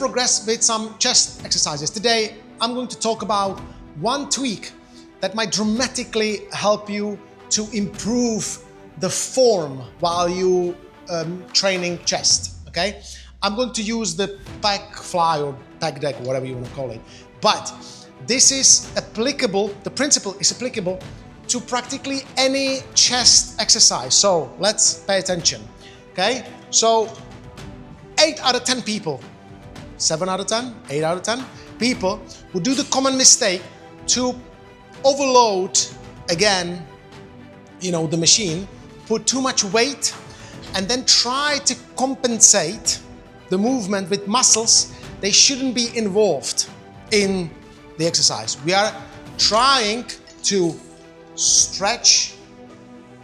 progress with some chest exercises. Today, I'm going to talk about one tweak that might dramatically help you to improve the form while you training chest, okay? I'm going to use the pec fly or pec deck, whatever you want to call it. But this is applicable, the principle is applicable to practically any chest exercise. So let's pay attention, okay? So 8 out of 10 people, 7 out of 10, 8 out of 10 people would do the common mistake to overload again, you know, the machine, put too much weight, and then try to compensate the movement with muscles they shouldn't be involved in the exercise. We are trying to stretch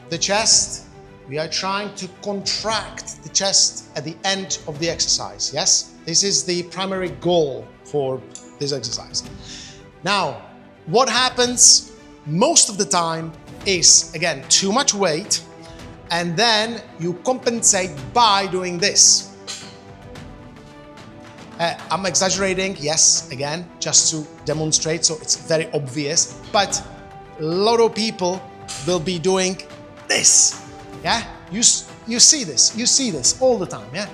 the chest. We are trying to contract the chest at the end of the exercise. Yes, this is the primary goal for this exercise. Now, what happens most of the time is, again, too much weight, and then you compensate by doing this. I'm exaggerating, yes, again, just to demonstrate, so it's very obvious, but a lot of people will be doing this, yeah? You see this all the time, yeah?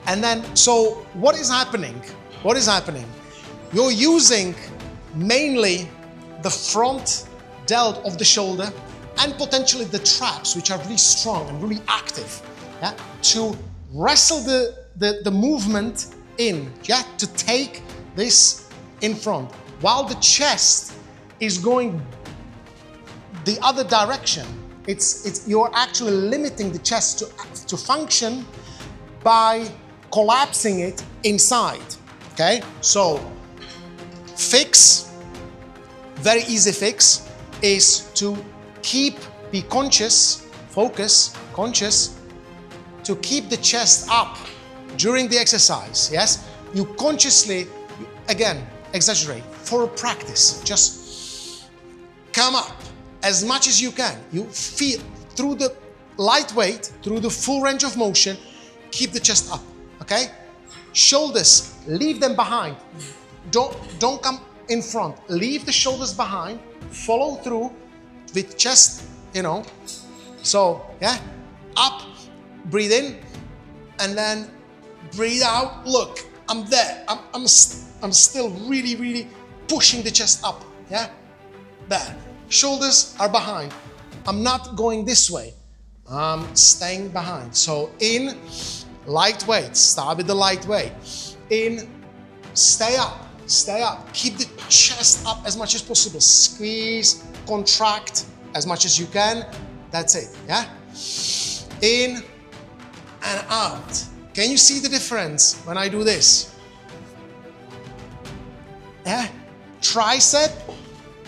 And then, so what is happening? What is happening? You're using mainly the front delt of the shoulder and potentially the traps, which are really strong and really active, yeah? To wrestle the movement in, yeah? To take this in front, while the chest is going the other direction. You're actually limiting the chest to function by collapsing it inside, okay? So fix, very easy fix, is to be conscious, conscious, to keep the chest up during the exercise, yes? You consciously, again, exaggerate for a practice, just come up as much as you can. You feel through the light weight, through the full range of motion, keep the chest up, okay? Shoulders, leave them behind. Don't come in front. Leave the shoulders behind. Follow through with chest, you know. So, yeah, up, breathe in, and then breathe out. Look, I'm there. I'm still really pushing the chest up, yeah? There. Shoulders are behind. I'm not going this way. I'm staying behind. So in, light weight. Start with the light weight. In, stay up. Stay up. Keep the chest up as much as possible. Squeeze, contract as much as you can. That's it, yeah? In and out. Can you see the difference when I do this? Yeah? Tricep,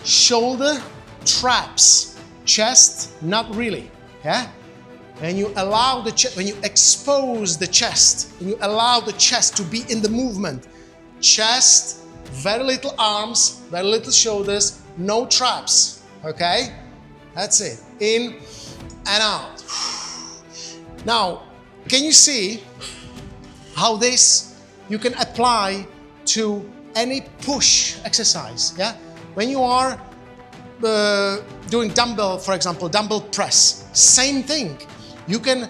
shoulder, traps, chest, not really, yeah? When you allow when you expose the chest, when you allow the chest to be in the movement, chest, very little arms, very little shoulders, no traps, okay? That's it, in and out. Now, can you see how this you can apply to any push exercise, yeah? When you are doing dumbbell, for example, dumbbell press, same thing. You can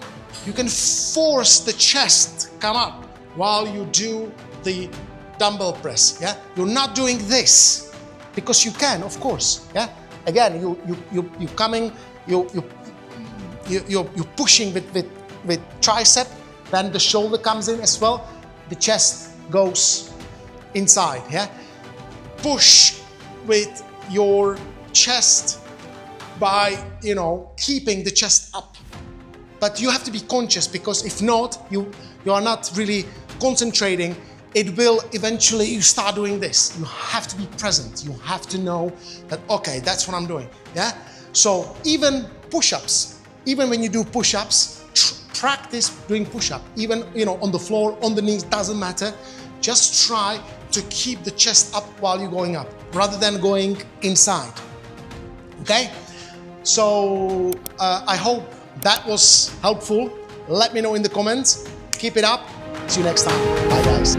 force the chest come up while you do the dumbbell press, yeah? You're not doing this because you can, of course, yeah? Again, you're pushing with tricep, then the shoulder comes in as well, the chest goes inside, yeah? Push with your chest by, you know, keeping the chest up. But you have to be conscious, because if not, you are not really concentrating. It will eventually, you start doing this. You have to be present. You have to know that, okay, that's what I'm doing, yeah? So even push-ups, even when you do push-ups, practice doing push-up. Even, you know, on the floor, on the knees, doesn't matter. Just try to keep the chest up while you're going up, rather than going inside. Okay? So I hope that was helpful. Let me know in the comments. Keep it up. See you next time. Bye, guys.